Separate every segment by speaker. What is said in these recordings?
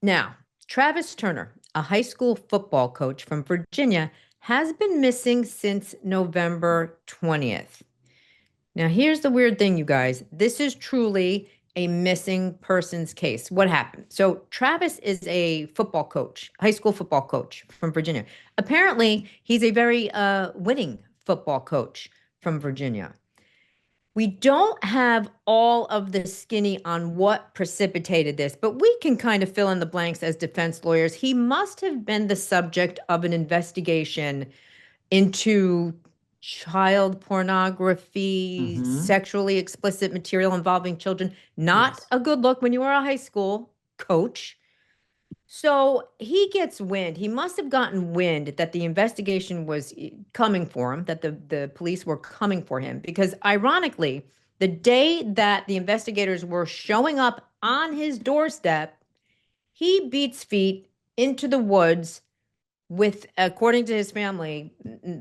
Speaker 1: Now, Travis Turner, a high school football coach from Virginia, has been missing since November 20th. Now, here's the weird thing, you guys. This is truly a missing persons case. What happened? So, Travis is a football coach, high school football coach from Virginia. Apparently, he's a very winning football coach from Virginia. We don't have all of the skinny on what precipitated this, but we can kind of fill in the blanks as defense lawyers. He must have been the subject of an investigation into child pornography, sexually explicit material involving children. Not a good look when you were a high school coach. So he gets wind. He must have gotten wind that the investigation was coming for him, that the police were coming for him, because ironically, the day that the investigators were showing up on his doorstep, he beats feet into the woods with, according to his family,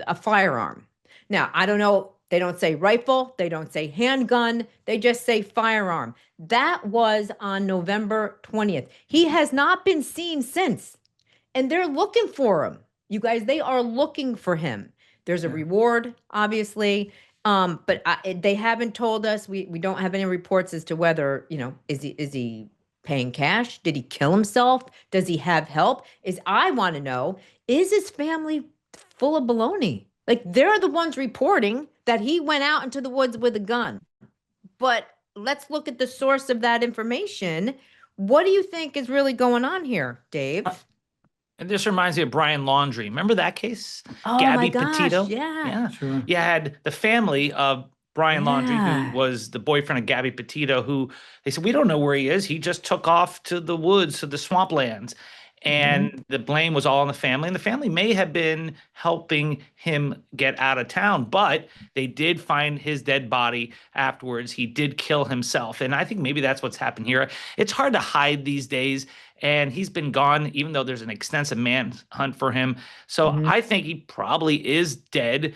Speaker 1: a firearm. Now, I don't know. They don't say rifle. They don't say handgun. They just say firearm. That was on November 20th. He has not been seen since. And they're looking for him. You guys, they are looking for him. There's a reward, obviously. But they haven't told us. We don't have any reports as to whether, is he paying cash? Did he kill himself? Does he have help? I want to know, is his family full of baloney? Like, they're the ones reporting that he went out into the woods with a gun. But let's look at the source of that information. What do you think is really going on here, Dave?
Speaker 2: And this reminds me of Brian Laundrie. Remember that case?
Speaker 1: Oh,
Speaker 2: Gabby
Speaker 1: my gosh,
Speaker 2: Petito?
Speaker 1: yeah.
Speaker 2: Sure. You had the family of Brian Laundrie, who was the boyfriend of Gabby Petito, who they said, we don't know where he is. He just took off to the woods, to the swamplands. And the blame was all on the family. And the family may have been helping him get out of town, but they did find his dead body afterwards. He did kill himself. And I think maybe that's what's happened here. It's hard to hide these days. And he's been gone, even though there's an extensive manhunt for him. So I think he probably is dead.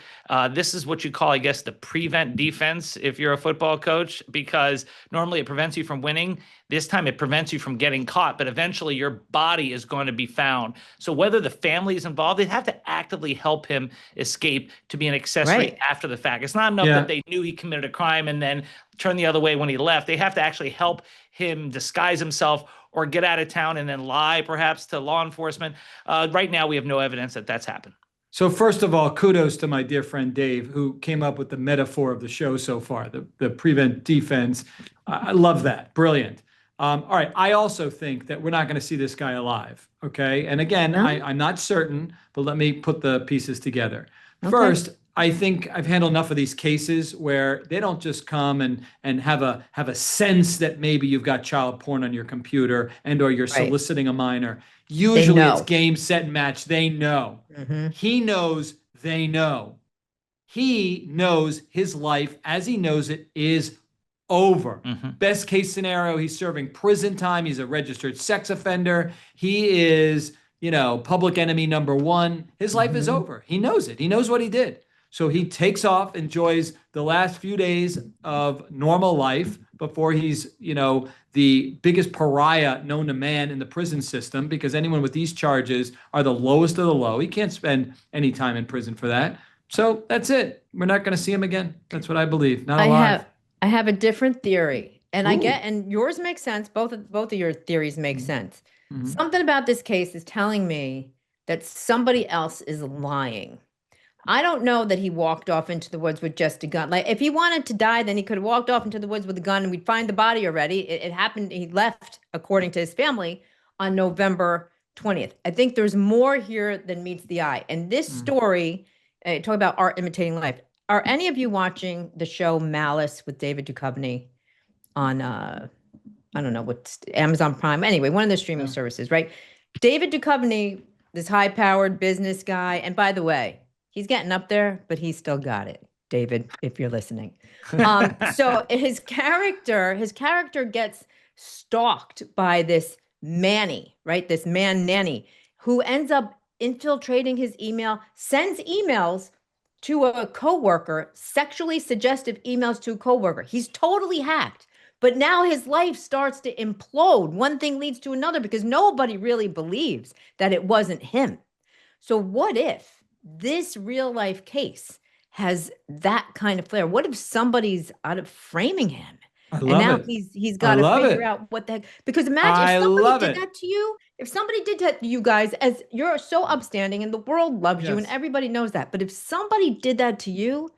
Speaker 2: This is what you call, I guess, the prevent defense if you're a football coach, because normally it prevents you from winning. This time it prevents you from getting caught, but eventually your body is going to be found. So whether the family is involved, they have to actively help him escape to be an accessory after the fact. It's not enough that they knew he committed a crime and then turned the other way when he left. They have to actually help him disguise himself or get out of town and then lie perhaps to law enforcement. Right now, we have no evidence that that's happened.
Speaker 3: So first of all, kudos to my dear friend Dave, who came up with the metaphor of the show so far, the prevent defense. I love that. Brilliant. All right. I also think that we're not going to see this guy alive. Okay. And again, I'm not certain, but let me put the pieces together. Okay. First, I think I've handled enough of these cases where they don't just come and have a sense that maybe you've got child porn on your computer and or you're soliciting a minor. Usually it's game, set, and match. They know. He knows they know. He knows his life as he knows it is over. Best case scenario, he's serving prison time. He's a registered sex offender. He is, public enemy number one. His life is over. He knows it. He knows what he did. So he takes off, enjoys the last few days of normal life before he's, the biggest pariah known to man in the prison system, because anyone with these charges are the lowest of the low. He can't spend any time in prison for that. So that's it. We're not going to see him again. That's what I believe. Not alive.
Speaker 1: I have a different theory, and and yours makes sense. Both of your theories make sense. Something about this case is telling me that somebody else is lying. I don't know that he walked off into the woods with just a gun. Like, if he wanted to die, then he could have walked off into the woods with a gun and we'd find the body already. It happened. He left, according to his family, on November 20th. I think there's more here than meets the eye. And this story, talk about art imitating life. Are any of you watching the show Malice with David Duchovny on, I don't know, what's Amazon Prime? Anyway, one of the streaming services, right? David Duchovny, this high-powered business guy. And by the way, he's getting up there, but he's still got it, David, if you're listening. So his character gets stalked by this Manny, right? This man nanny, who ends up infiltrating his email, sends emails to a coworker, sexually suggestive emails to a coworker. He's totally hacked. But now his life starts to implode. One thing leads to another because nobody really believes that it wasn't him. So what if this real life case has that kind of flair? What if somebody's out of framing him?
Speaker 3: I
Speaker 1: And
Speaker 3: love
Speaker 1: now
Speaker 3: it.
Speaker 1: he's
Speaker 3: I
Speaker 1: got to
Speaker 3: love
Speaker 1: figure
Speaker 3: it.
Speaker 1: out what the heck. Because imagine
Speaker 3: I
Speaker 1: if somebody
Speaker 3: love
Speaker 1: did
Speaker 3: it.
Speaker 1: that to you, if somebody did that to you guys, as you're so upstanding and the world loves you and
Speaker 3: Yes.
Speaker 1: everybody knows that. But if somebody did that to you,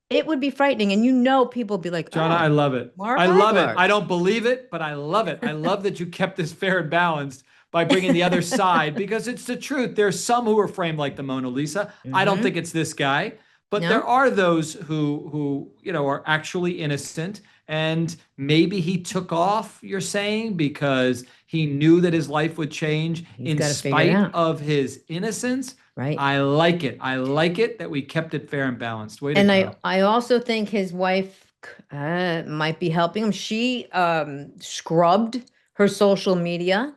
Speaker 1: it would be frightening. And you know, people would be like,
Speaker 3: Jonna,
Speaker 1: oh,
Speaker 3: I love it.
Speaker 1: Mark
Speaker 3: I love it.
Speaker 1: Eiglarsh.
Speaker 3: I don't believe it, but I love it. I love that you kept this fair and balanced by bringing the other side because it's the truth. There's some who are framed like the Mona Lisa. I don't think it's this guy, but there
Speaker 1: No,
Speaker 3: are those who are actually innocent. And maybe he took off, you're saying, because he knew that his life would change
Speaker 1: he's
Speaker 3: in
Speaker 1: got to figure it
Speaker 3: spite
Speaker 1: out.
Speaker 3: of his innocence.
Speaker 1: Right.
Speaker 3: I like it. I like it that we kept it fair and balanced. Way to
Speaker 1: And
Speaker 3: go.
Speaker 1: I also think his wife might be helping him. She scrubbed her social media.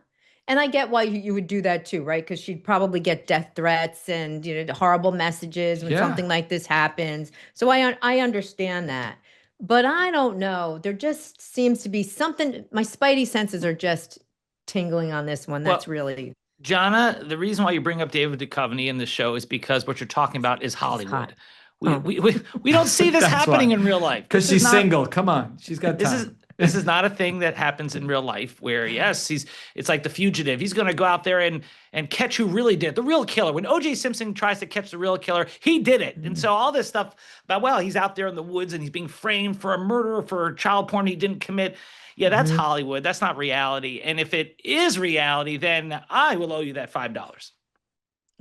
Speaker 1: And I get why you would do that too, right? Because she'd probably get death threats and horrible messages when
Speaker 3: Yeah.
Speaker 1: something like this happens. So I understand that. But I don't know. There just seems to be something. My spidey senses are just tingling on this one. That's
Speaker 2: Well,
Speaker 1: really
Speaker 2: Jonna, the reason why you bring up David Duchovny in the show is because what you're talking about is
Speaker 1: hot.
Speaker 2: Hollywood.
Speaker 1: Oh.
Speaker 2: We don't see this
Speaker 3: That's
Speaker 2: happening
Speaker 3: why.
Speaker 2: in real life.
Speaker 3: Because
Speaker 2: This is
Speaker 3: she's
Speaker 2: not
Speaker 3: single. Come on. She's got
Speaker 2: this
Speaker 3: time.
Speaker 2: this is not a thing that happens in real life where yes, it's like the fugitive. He's gonna go out there and catch who really did it, the real killer. When OJ Simpson tries to catch the real killer, he did it. And so all this stuff about, well, he's out there in the woods and he's being framed for a murder for child porn he didn't commit. Yeah, that's Hollywood. That's not reality. And if it is reality, then I will owe you that $5.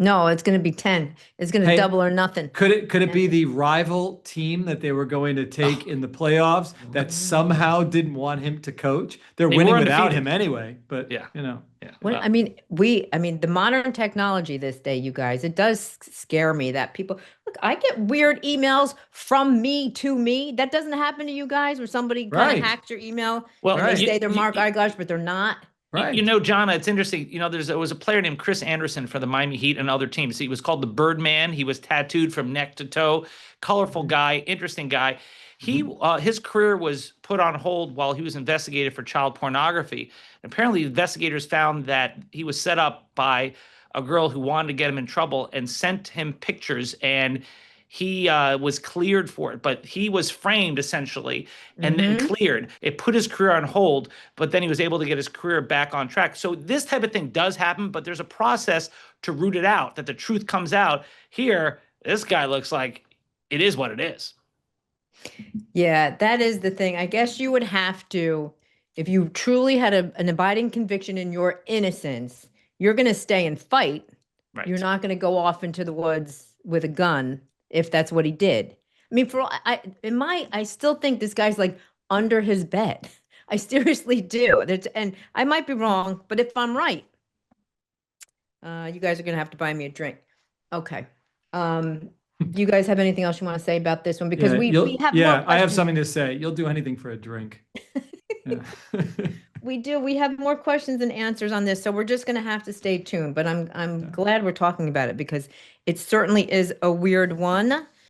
Speaker 1: No, it's going to be 10. It's going to
Speaker 3: Hey,
Speaker 1: double or nothing.
Speaker 3: Could it be the rival team that they were going to take in the playoffs that somehow didn't want him to coach? They're
Speaker 2: They
Speaker 3: winning
Speaker 2: were
Speaker 3: without
Speaker 2: undefeated.
Speaker 3: him anyway, but
Speaker 2: Yeah.
Speaker 3: yeah.
Speaker 1: What,
Speaker 2: Well,
Speaker 1: I mean, the modern technology this day, you guys, it does scare me that people, look, I get weird emails from me to me. That doesn't happen to you guys where somebody kind
Speaker 3: Right.
Speaker 1: of hacks your email
Speaker 2: well,
Speaker 1: and they
Speaker 3: Right.
Speaker 1: say they're Mark Eiglarsh, but they're not.
Speaker 3: Right.
Speaker 2: Jonna, it's interesting. There was a player named Chris Anderson for the Miami Heat and other teams. He was called the Birdman. He was tattooed from neck to toe. Colorful guy, interesting guy. His career was put on hold while he was investigated for child pornography. Apparently, investigators found that he was set up by a girl who wanted to get him in trouble and sent him pictures, and he was cleared for it, but he was framed essentially and then cleared. It put his career on hold, but then he was able to get his career back on track. So this type of thing does happen, but there's a process to root it out, that the truth comes out. Here, this guy looks like it is what it is.
Speaker 1: Yeah, that is the thing. I guess you would have to, if you truly had an abiding conviction in your innocence, you're going to stay and fight.
Speaker 2: Right.
Speaker 1: You're not going to go off into the woods with a gun if that's what he did. I mean, I still think this guy's like under his bed. I seriously do. And I might be wrong, but if I'm right, you guys are going to have to buy me a drink. Okay. Do you guys have anything else you want to say about this one? Because we have more
Speaker 3: I have
Speaker 1: questions.
Speaker 3: something to say. You'll do anything for a drink. Yeah.
Speaker 1: We do. We have more questions and answers on this, so we're just going to have to stay tuned. But I'm glad we're talking about it because it certainly is a weird one.